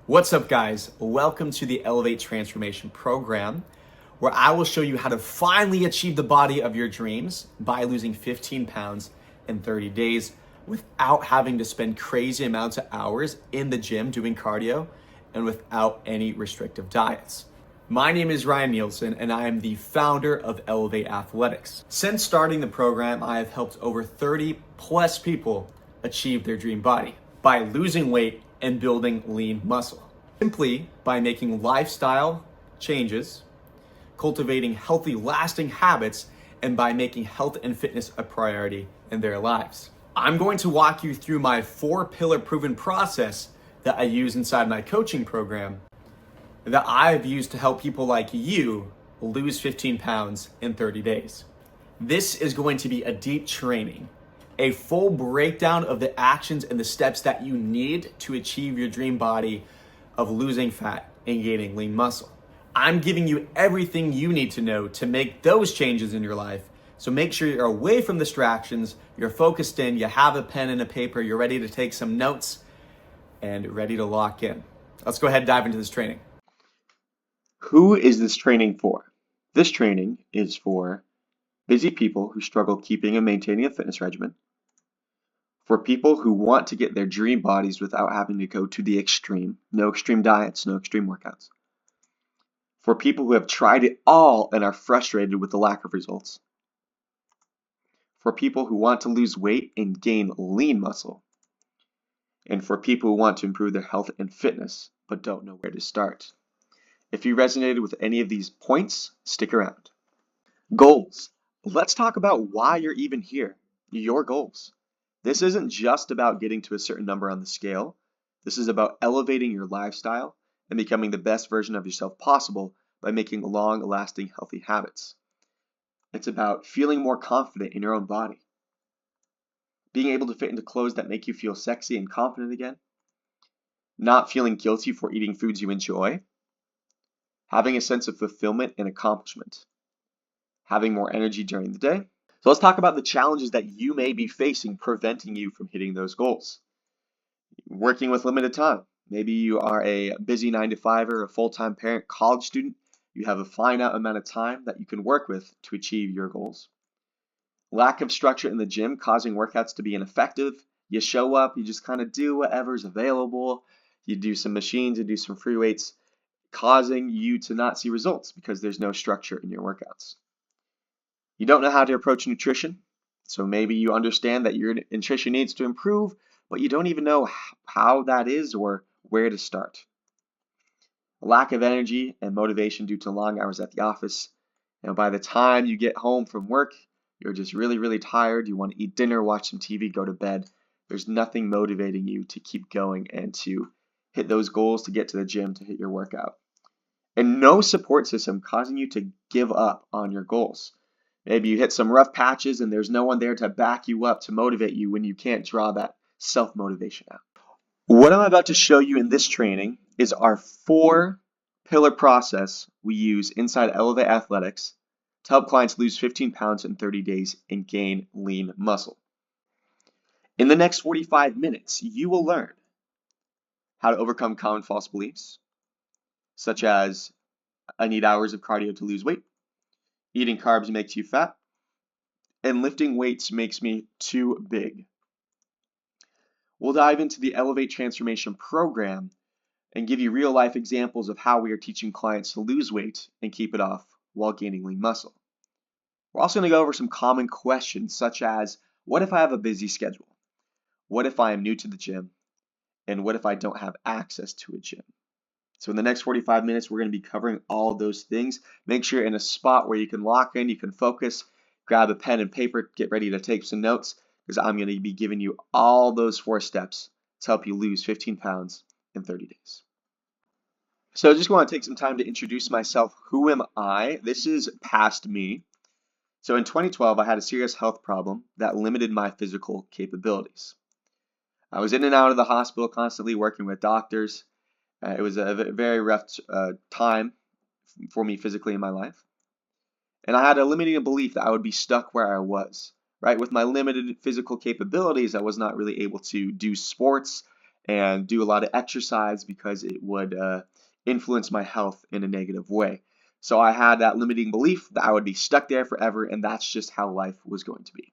What's up, guys? Welcome to the Elevate Transformation program, where I will show you how to finally achieve the body of your dreams by losing 15 pounds in 30 days without having to spend crazy amounts of hours in the gym doing cardio and without any restrictive diets. My name is Ryan Nielsen, and I am the founder of Elevate Athletics. Since starting the program, I have helped over 30 plus people achieve their dream body by losing weight and building lean muscle, simply by making lifestyle changes, cultivating healthy, lasting habits, and by making health and fitness a priority in their lives. I'm going to walk you through my 4-pillar proven process that I use inside my coaching program that I've used to help people like you lose 15 pounds in 30 days. This is going to be a deep training, a full breakdown of the actions and the steps that you need to achieve your dream body of losing fat and gaining lean muscle. I'm giving you everything you need to know to make those changes in your life. So make sure you're away from distractions, you're focused in, you have a pen and a paper, you're ready to take some notes and ready to lock in. Let's go ahead and dive into this training. Who is this training for? This training is for busy people who struggle keeping and maintaining a fitness regimen, for people who want to get their dream bodies without having to go to the extreme, no extreme diets, no extreme workouts, for people who have tried it all and are frustrated with the lack of results, for people who want to lose weight and gain lean muscle, and for people who want to improve their health and fitness but don't know where to start. If you resonated with any of these points, stick around. Goals. Let's talk about why you're even here, your goals. This isn't just about getting to a certain number on the scale. This is about elevating your lifestyle and becoming the best version of yourself possible by making long-lasting healthy habits. It's about feeling more confident in your own body, being able to fit into clothes that make you feel sexy and confident again, not feeling guilty for eating foods you enjoy, having a sense of fulfillment and accomplishment, having more energy during the day. So let's talk about the challenges that you may be facing preventing you from hitting those goals. Working with limited time. Maybe you are a busy 9-to-5er, a full-time parent, college student. You have a finite amount of time that you can work with to achieve your goals. Lack of structure in the gym causing workouts to be ineffective. You show up, you just kind of do whatever's available. You do some machines, you do some free weights, causing you to not see results because there's no structure in your workouts. You don't know how to approach nutrition, so maybe you understand that your nutrition needs to improve, but you don't even know how that is or where to start. Lack of energy and motivation due to long hours at the office. By the time you get home from work, you're just really tired. You want to eat dinner, watch some TV, go to bed. There's nothing motivating you to keep going and to hit those goals, to get to the gym, to hit your workout. And no support system causing you to give up on your goals. Maybe you hit some rough patches and there's no one there to back you up, to motivate you when you can't draw that self-motivation out. What I'm about to show you in this training is our 4-pillar process we use inside Elevate Athletics to help clients lose 15 pounds in 30 days and gain lean muscle. In the next 45 minutes, you will learn how to overcome common false beliefs, such as I need hours of cardio to lose weight, eating carbs makes you fat, and lifting weights makes me too big. We'll dive into the Elevate Transformation program and give you real-life examples of how we are teaching clients to lose weight and keep it off while gaining lean muscle. We're also going to go over some common questions such as, what if I have a busy schedule? What if I am new to the gym? And what if I don't have access to a gym? So in the next 45 minutes, we're going to be covering all of those things. Make sure you're in a spot where you can lock in, you can focus, grab a pen and paper, get ready to take some notes, because I'm going to be giving you all those 4 steps to help you lose 15 pounds in 30 days. So I just want to take some time to introduce myself. Who am I? This is past me. So in 2012, I had a serious health problem that limited my physical capabilities. I was in and out of the hospital constantly working with doctors. It was a very rough time for me physically in my life. And I had a limiting belief that I would be stuck where I was, right? With my limited physical capabilities, I was not really able to do sports and do a lot of exercise because it would influence my health in a negative way. So I had that limiting belief that I would be stuck there forever, and that's just how life was going to be.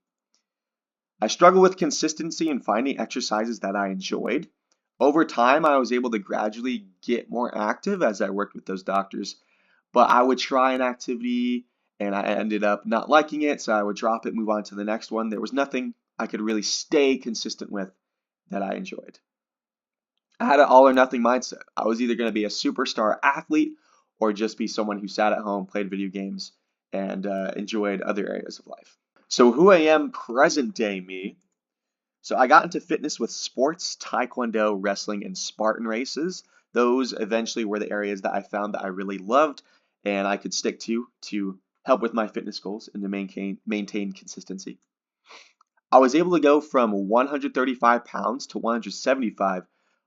I struggled with consistency and finding exercises that I enjoyed. Over time, I was able to gradually get more active as I worked with those doctors, but I would try an activity and I ended up not liking it, so I would drop it, move on to the next one. There was nothing I could really stay consistent with that I enjoyed. I had an all or nothing mindset. I was either going to be a superstar athlete or just be someone who sat at home, played video games, and enjoyed other areas of life. So, who I am present day me. So, I got into fitness with sports, taekwondo, wrestling, and Spartan races. Those eventually were the areas that I found that I really loved and I could stick to help with my fitness goals and to maintain consistency. I was able to go from 135 pounds to 175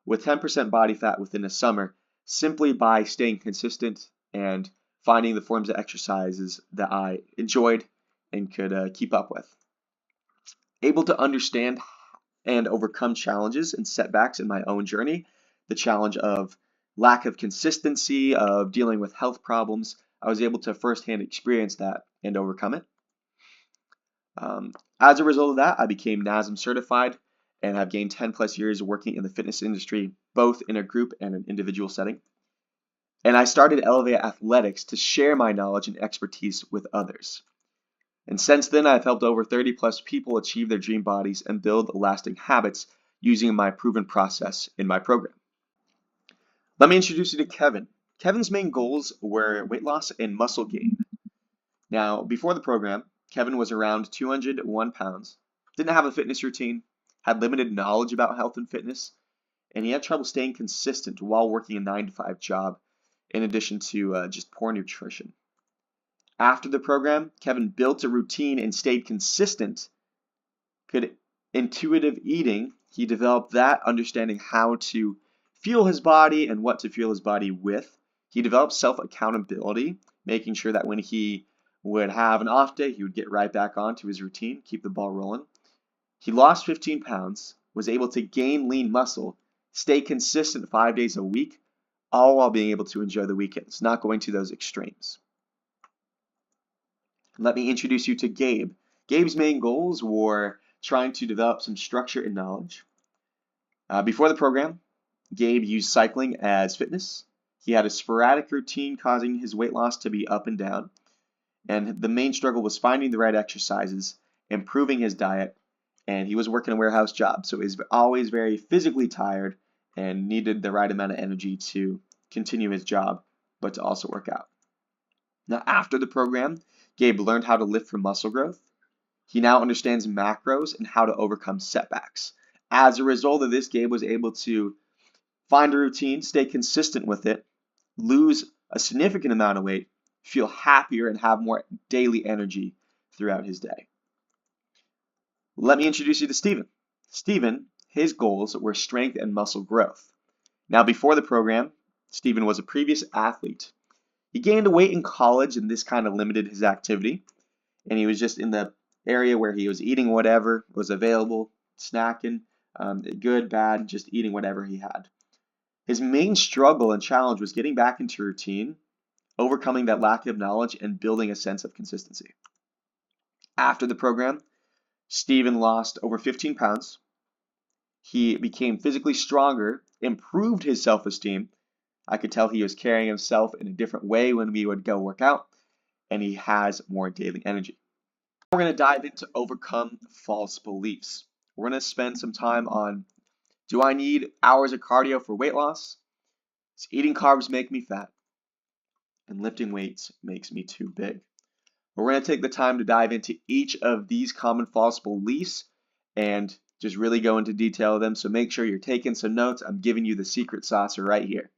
with 10% body fat within a summer simply by staying consistent and finding the forms of exercises that I enjoyed and could keep up with. Able to understand and overcome challenges and setbacks in my own journey, the challenge of lack of consistency, of dealing with health problems, I was able to firsthand experience that and overcome it. As a result of that, I became NASM certified and have gained 10 plus years working in the fitness industry, both in a group and an individual setting. And I started Elevate Athletics to share my knowledge and expertise with others. And since then, I've helped over 30 plus people achieve their dream bodies and build lasting habits using my proven process in my program. Let me introduce you to Kevin. Kevin's main goals were weight loss and muscle gain. Now, before the program, Kevin was around 201 pounds, didn't have a fitness routine, had limited knowledge about health and fitness, and he had trouble staying consistent while working a 9 to 5 job, in addition to just poor nutrition. After the program, Kevin built a routine and stayed consistent. Could intuitive eating, he developed that, understanding how to fuel his body and what to fuel his body with. He developed self accountability, making sure that when he would have an off day, he would get right back onto his routine, keep the ball rolling. He lost 15 pounds, was able to gain lean muscle, stay consistent 5 days a week, all while being able to enjoy the weekends, not going to those extremes. Let me introduce you to Gabe. Gabe's main goals were trying to develop some structure and knowledge. Before the program, Gabe used cycling as fitness. He had a sporadic routine causing his weight loss to be up and down. And the main struggle was finding the right exercises, improving his diet, and he was working a warehouse job. So he was always very physically tired and needed the right amount of energy to continue his job, but to also work out. Now, after the program, Gabe learned how to lift for muscle growth. He now understands macros and how to overcome setbacks. As a result of this, Gabe was able to find a routine, stay consistent with it, lose a significant amount of weight, feel happier, and have more daily energy throughout his day. Let me introduce you to Steven. Steven, his goals were strength and muscle growth. Now, before the program, Steven was a previous athlete. He gained weight in college, and this kind of limited his activity. And he was just in the area where he was eating whatever was available, snacking, good, bad, just eating whatever he had. His main struggle and challenge was getting back into routine, overcoming that lack of knowledge, and building a sense of consistency. After the program, Steven lost over 15 pounds. He became physically stronger, improved his self-esteem. I could tell he was carrying himself in a different way when we would go work out, and he has more daily energy. We're going to dive into overcome false beliefs. We're going to spend some time on, do I need hours of cardio for weight loss? Does eating carbs make me fat? And lifting weights makes me too big. We're going to take the time to dive into each of these common false beliefs and just really go into detail of them. So make sure you're taking some notes. I'm giving you the secret sauce right here.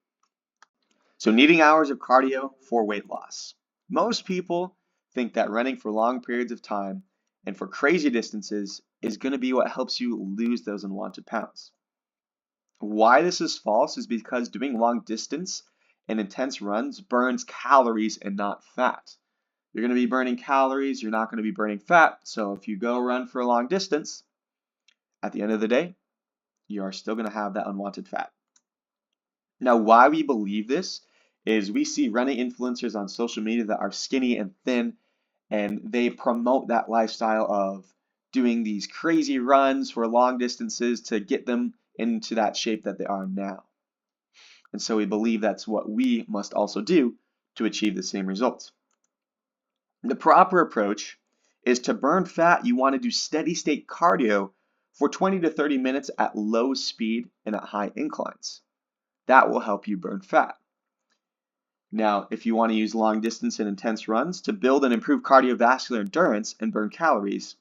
So needing hours of cardio for weight loss. Most people think that running for long periods of time and for crazy distances is going to be what helps you lose those unwanted pounds. Why this is false is because doing long distance and intense runs burns calories and not fat. You're going to be burning calories, you're not going to be burning fat. So if you go run for a long distance, at the end of the day, you are still going to have that unwanted fat. Now, why we believe this is we see running influencers on social media that are skinny and thin, and they promote that lifestyle of doing these crazy runs for long distances to get them into that shape that they are now. And so we believe that's what we must also do to achieve the same results. The proper approach is to burn fat. You want to do steady state cardio for 20 to 30 minutes at low speed and at high inclines. That will help you burn fat. Now, if you want to use long distance and intense runs to build and improve cardiovascular endurance and burn calories,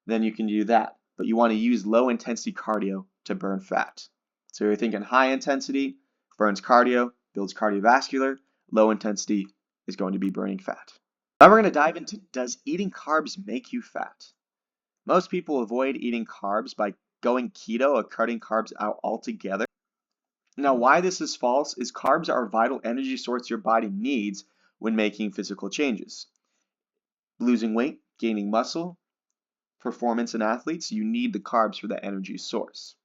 then you can do that. But you want to use low intensity cardio to burn fat. So you're thinking high intensity burns cardio, builds cardiovascular. Low intensity is going to be burning fat. Now we're going to dive into, does eating carbs make you fat? Most people avoid eating carbs by going keto or cutting carbs out altogether. Now, why this is false is carbs are a vital energy source your body needs when making physical changes. Losing weight, gaining muscle, performance in athletes, you need the carbs for that energy source.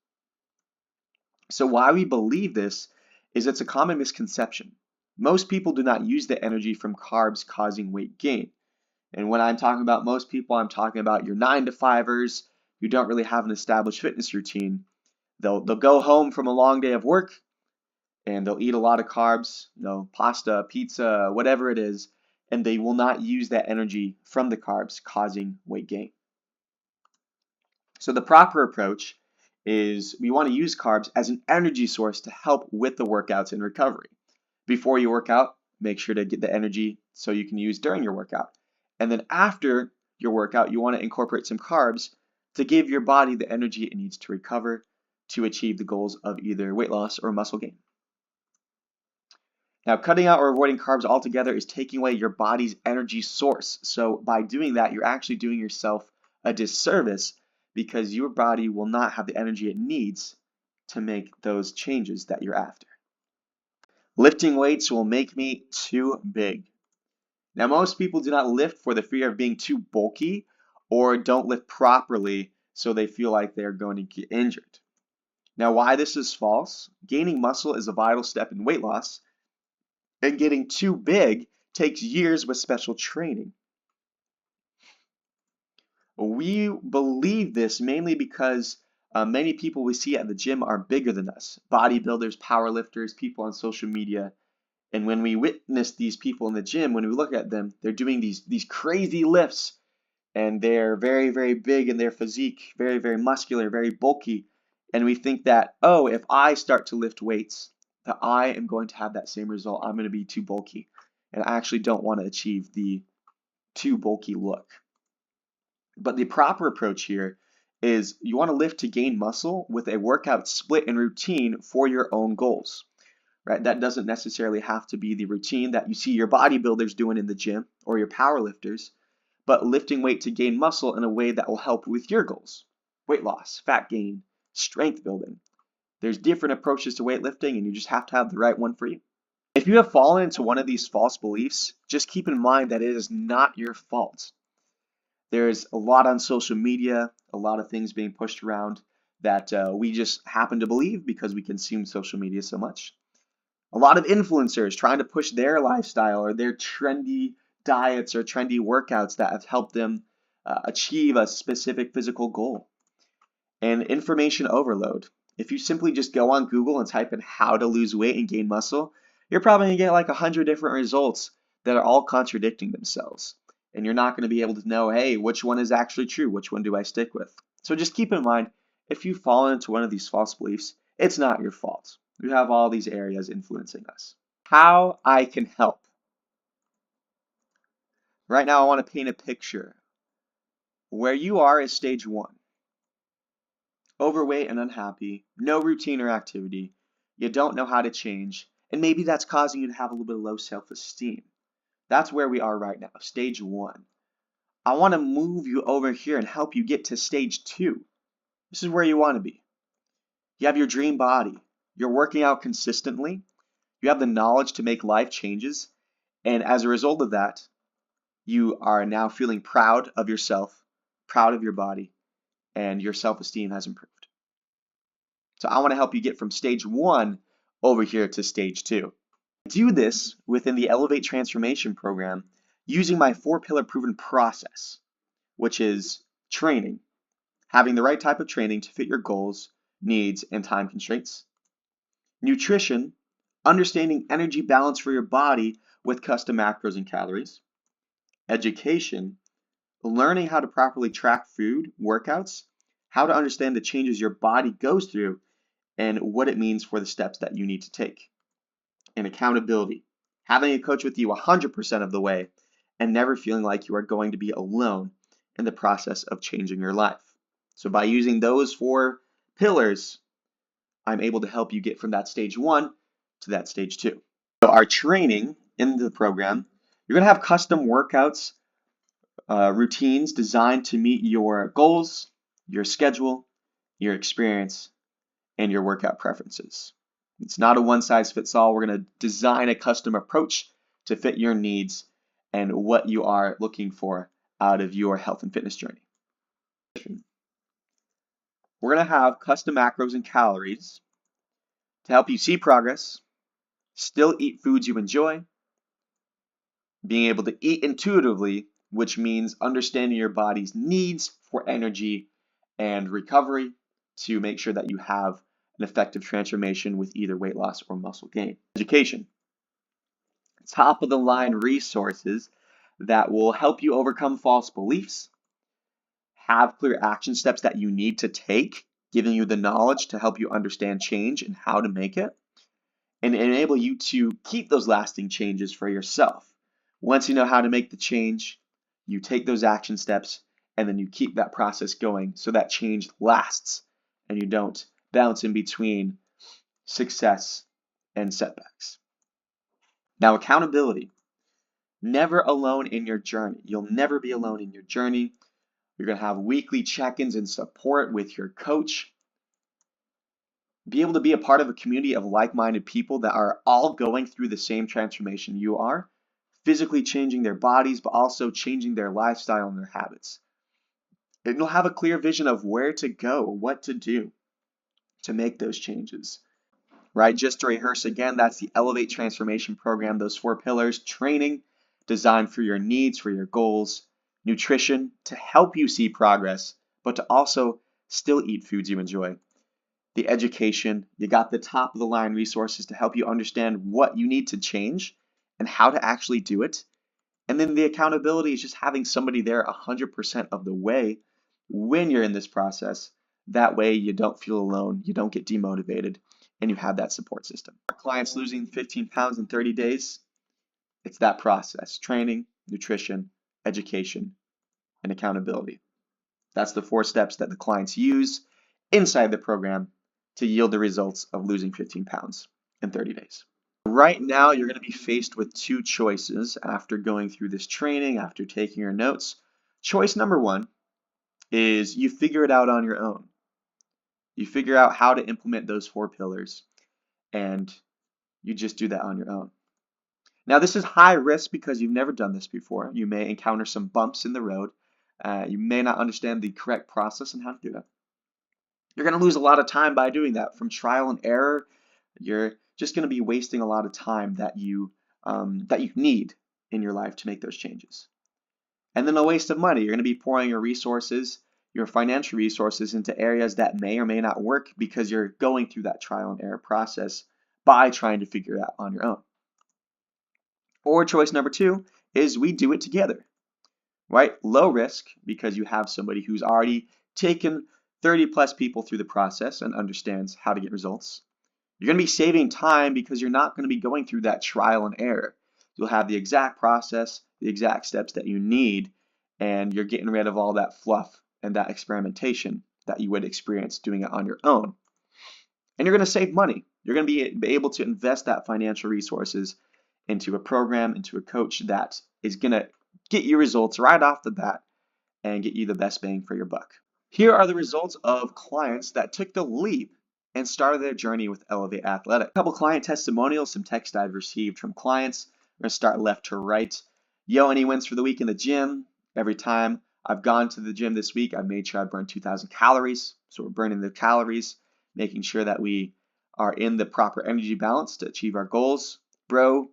So why we believe this is it's a common misconception. Most people do not use the energy from carbs causing weight gain. And when I'm talking about most people, I'm talking about your 9-to-5ers who don't really have an established fitness routine. They'll go home from a long day of work and they'll eat a lot of carbs, pasta, pizza, whatever it is, and they will not use that energy from the carbs causing weight gain. So the proper approach is we want to use carbs as an energy source to help with the workouts and recovery. Before you work out, make sure to get the energy so you can use during your workout. And then after your workout, you want to incorporate some carbs to give your body the energy it needs to recover to achieve the goals of either weight loss or muscle gain. Now, cutting out or avoiding carbs altogether is taking away your body's energy source. So by doing that, you're actually doing yourself a disservice because your body will not have the energy it needs to make those changes that you're after. Lifting weights will make me too big. Now, most people do not lift for the fear of being too bulky or don't lift properly so they feel like they're going to get injured. Now, why this is false? Gaining muscle is a vital step in weight loss, and getting too big takes years with special training. We believe this mainly because many people we see at the gym are bigger than us. Bodybuilders, powerlifters, people on social media. And when we witness these people in the gym, when we look at them, they're doing these crazy lifts and they're very, very big in their physique, very, very muscular, very bulky. And we think that, oh, if I start to lift weights, that I am going to have that same result. I'm going to be too bulky. And I actually don't want to achieve the too bulky look. But the proper approach here is you want to lift to gain muscle with a workout split and routine for your own goals. Right? That doesn't necessarily have to be the routine that you see your bodybuilders doing in the gym or your powerlifters, but lifting weight to gain muscle in a way that will help with your goals. Weight loss, fat gain, strength building. There's different approaches to weightlifting and you just have to have the right one for you. If you have fallen into one of these false beliefs, just keep in mind that it is not your fault. There's a lot on social media, a lot of things being pushed around that we just happen to believe because we consume social media so much. A lot of influencers trying to push their lifestyle or their trendy diets or trendy workouts that have helped them achieve a specific physical goal. And information overload. If you simply just go on Google and type in how to lose weight and gain muscle, you're probably going to get like 100 different results that are all contradicting themselves. And you're not going to be able to know, hey, which one is actually true? Which one do I stick with? So just keep in mind, if you've fallen into one of these false beliefs, it's not your fault. We have all these areas influencing us. How I can help. Right now, I want to paint a picture. Where you are is stage 1. Overweight and unhappy, no routine or activity. You don't know how to change, and maybe that's causing you to have a little bit of low self-esteem. That's where we are right now, stage 1. I want to move you over here and help you get to stage 2. This is where you want to be. You have your dream body. You're working out consistently. You have the knowledge to make life changes. And as a result of that, you are now feeling proud of yourself, proud of your body, and your self-esteem has improved. So I want to help you get from stage 1 over here to stage 2. Do this within the Elevate Transformation Program using my 4-pillar proven process, which is training, having the right type of training to fit your goals, needs, and time constraints. Nutrition, understanding energy balance for your body with custom macros and calories. Education, learning how to properly track food, workouts, how to understand the changes your body goes through, and what it means for the steps that you need to take. And accountability, having a coach with you 100% of the way and never feeling like you are going to be alone in the process of changing your life. So by using those 4 pillars, I'm able to help you get from that stage 1 to that stage 2. So our training in the program, you're going to have custom workouts, routines designed to meet your goals, your schedule, your experience, and your workout preferences. It's not a one-size-fits-all. We're going to design a custom approach to fit your needs and what you are looking for out of your health and fitness journey. We're going to have custom macros and calories to help you see progress, still eat foods you enjoy, being able to eat intuitively, which means understanding your body's needs for energy and recovery to make sure that you have an effective transformation with either weight loss or muscle gain. Education. Top of the line resources that will help you overcome false beliefs, have clear action steps that you need to take, giving you the knowledge to help you understand change and how to make it, and enable you to keep those lasting changes for yourself. Once you know how to make the change, you take those action steps and then you keep that process going so that change lasts and you don't bounce in between success and setbacks. Now, accountability. Never alone in your journey. You'll never be alone in your journey. You're going to have weekly check-ins and support with your coach. Be able to be a part of a community of like-minded people that are all going through the same transformation you are, physically changing their bodies, but also changing their lifestyle and their habits. And you'll have a clear vision of where to go, what to do to make those changes. Right? Just to rehearse again, that's the Elevate Transformation Program, those 4 pillars: training, designed for your needs, for your goals; nutrition, to help you see progress, but to also still eat foods you enjoy; the education, you got the top of the line resources to help you understand what you need to change and how to actually do it; and then the accountability is just having somebody there 100% of the way when you're in this process. That way you don't feel alone, you don't get demotivated, and you have that support system. Our clients losing 15 pounds in 30 days, it's that process: training, nutrition, education, and accountability. That's the 4 steps that the clients use inside the program to yield the results of losing 15 pounds in 30 days. Right now, you're going to be faced with 2 choices after going through this training, after taking your notes. Choice number 1 is you figure it out on your own. You figure out how to implement those 4 pillars, and you just do that on your own. Now, this is high risk because you've never done this before. You may encounter some bumps in the road. You may not understand the correct process and how to do it. You're going to lose a lot of time by doing that. From trial and error, you're just going to be wasting a lot of time that you need in your life to make those changes. And then a waste of money. You're going to be pouring your resources, your financial resources, into areas that may or may not work because you're going through that trial and error process by trying to figure it out on your own. Or choice number 2 is we do it together, right? Low risk because you have somebody who's already taken 30 plus people through the process and understands how to get results. You're going to be saving time because you're not going to be going through that trial and error. You'll have the exact process, the exact steps that you need, and you're getting rid of all that fluff and that experimentation that you would experience doing it on your own. And you're going to save money. You're going to be able to invest that financial resources into a program, into a coach that is going to get you results right off the bat and get you the best bang for your buck. Here are the results of clients that took the leap and started their journey with Elevate Athletic. A couple client testimonials, some text I've received from clients. We're going to start left to right. Yo, any wins for the week in the gym? Every time I've gone to the gym this week, I've made sure I burn 2,000 calories. So we're burning the calories. making sure that we are in the proper energy balance to achieve our goals. Bro,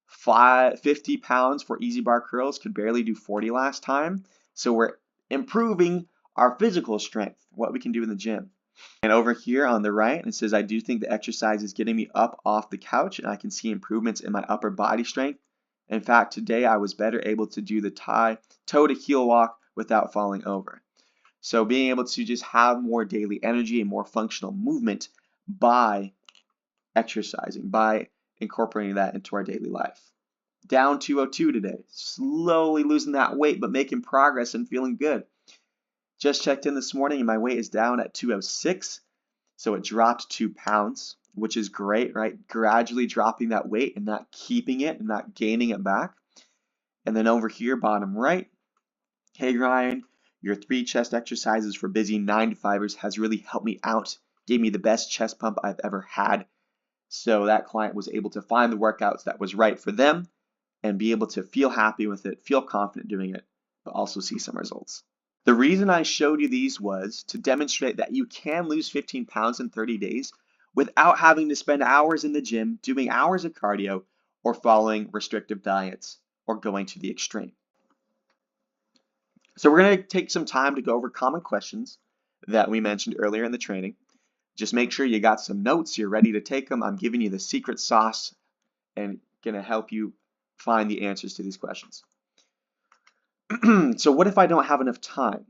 50 pounds for easy bar curls, could barely do 40 last time. So we're improving our physical strength, what we can do in the gym. And over here on the right, it says, I do think the exercise is getting me up off the couch and I can see improvements in my upper body strength. In fact, today I was better able to do the toe to heel walk without falling over. So being able to just have more daily energy and more functional movement by exercising, by incorporating that into our daily life. Down 202 today, slowly losing that weight, but making progress and feeling good. Just checked in this morning and my weight is down at 206. So it dropped 2 pounds, which is great, right? Gradually dropping that weight and not keeping it and not gaining it back. And then over here, bottom right, hey Ryan, your 3 chest exercises for busy 9-to-5ers has really helped me out, gave me the best chest pump I've ever had. So that client was able to find the workouts that was right for them and be able to feel happy with it, feel confident doing it, but also see some results. The reason I showed you these was to demonstrate that you can lose 15 pounds in 30 days without having to spend hours in the gym doing hours of cardio or following restrictive diets or going to the extreme. So we're going to take some time to go over common questions that we mentioned earlier in the training. Just make sure you got some notes, you're ready to take them. I'm giving you the secret sauce and going to help you find the answers to these questions. So what if I don't have enough time?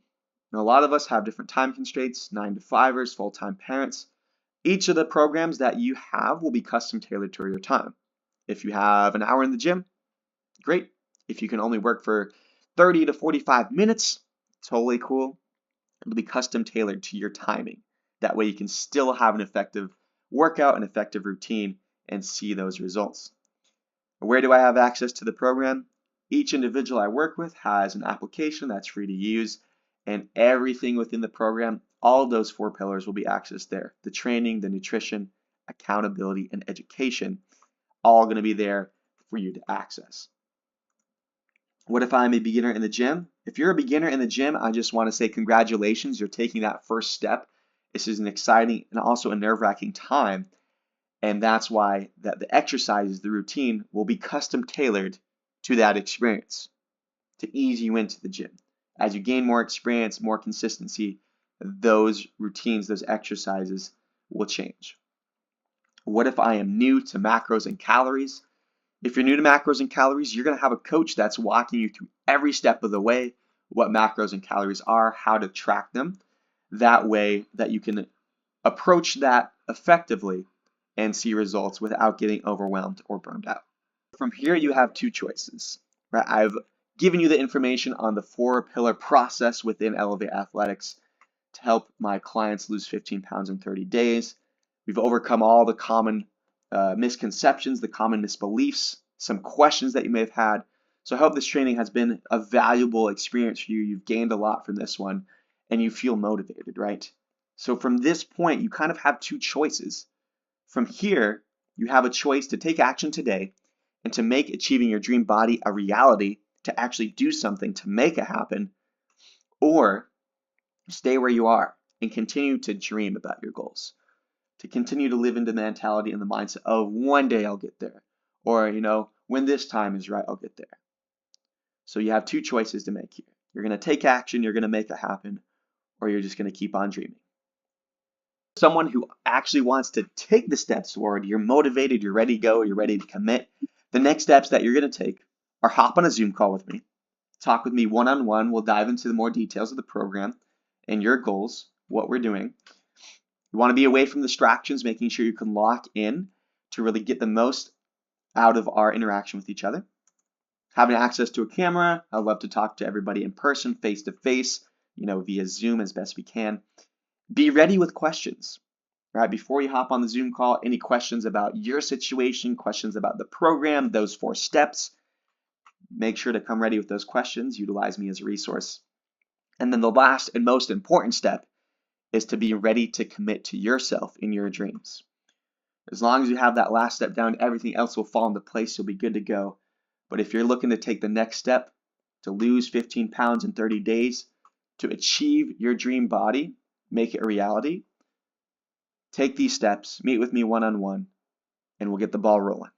Now, a lot of us have different time constraints, 9-to-5ers, full-time parents. Each of the programs that you have will be custom tailored to your time. If you have an hour in the gym, great. If you can only work for 30 to 45 minutes, totally cool. It'll be custom tailored to your timing. That way you can still have an effective workout, an effective routine, and see those results. Where do I have access to the program? Each individual I work with has an application that's free to use, and everything within the program, all of those 4 pillars will be accessed there. The training, the nutrition, accountability, and education, all going to be there for you to access. What if I'm a beginner in the gym? If you're a beginner in the gym, I just want to say congratulations. You're taking that first step. This is an exciting and also a nerve-wracking time. And that's why the exercises, the routine, will be custom tailored to that experience to ease you into the gym. As you gain more experience, more consistency, those routines, those exercises will change. What if I am new to macros and calories? If you're new to macros and calories, you're going to have a coach that's walking you through every step of the way, what macros and calories are, how to track them. That way that you can approach that effectively and see results without getting overwhelmed or burned out. From here, you have 2 choices. Right? I've given you the information on the 4-pillar process within Elevate Athletics to help my clients lose 15 pounds in 30 days. We've overcome all the common misconceptions, the common misbeliefs, some questions that you may have had. So I hope this training has been a valuable experience for you. You've gained a lot from this one and you feel motivated, right? So from this point, you kind of have 2 choices. From here, you have a choice to take action today and to make achieving your dream body a reality, to actually do something to make it happen, or stay where you are and continue to dream about your goals, to continue to live into the mentality and the mindset of one day I'll get there, or when this time is right, I'll get there. So you have 2 choices to make here. You're going to take action, you're going to make it happen, or you're just going to keep on dreaming. Someone who actually wants to take the steps forward, you're motivated, you're ready to go, you're ready to commit. The next steps that you're going to take are hop on a Zoom call with me, talk with me one-on-one. We'll dive into the more details of the program and your goals, what we're doing. You want to be away from distractions, making sure you can lock in to really get the most out of our interaction with each other. Having access to a camera, I love to talk to everybody in person, face to face, via Zoom as best we can. Be ready with questions, right? Before you hop on the Zoom call, any questions about your situation, questions about the program, those 4 steps, make sure to come ready with those questions. Utilize me as a resource. And then the last and most important step is to be ready to commit to yourself in your dreams. As long as you have that last step down, everything else will fall into place. You'll be good to go. But if you're looking to take the next step, to lose 15 pounds in 30 days, to achieve your dream body, make it a reality, take these steps, meet with me one-on-one, and we'll get the ball rolling.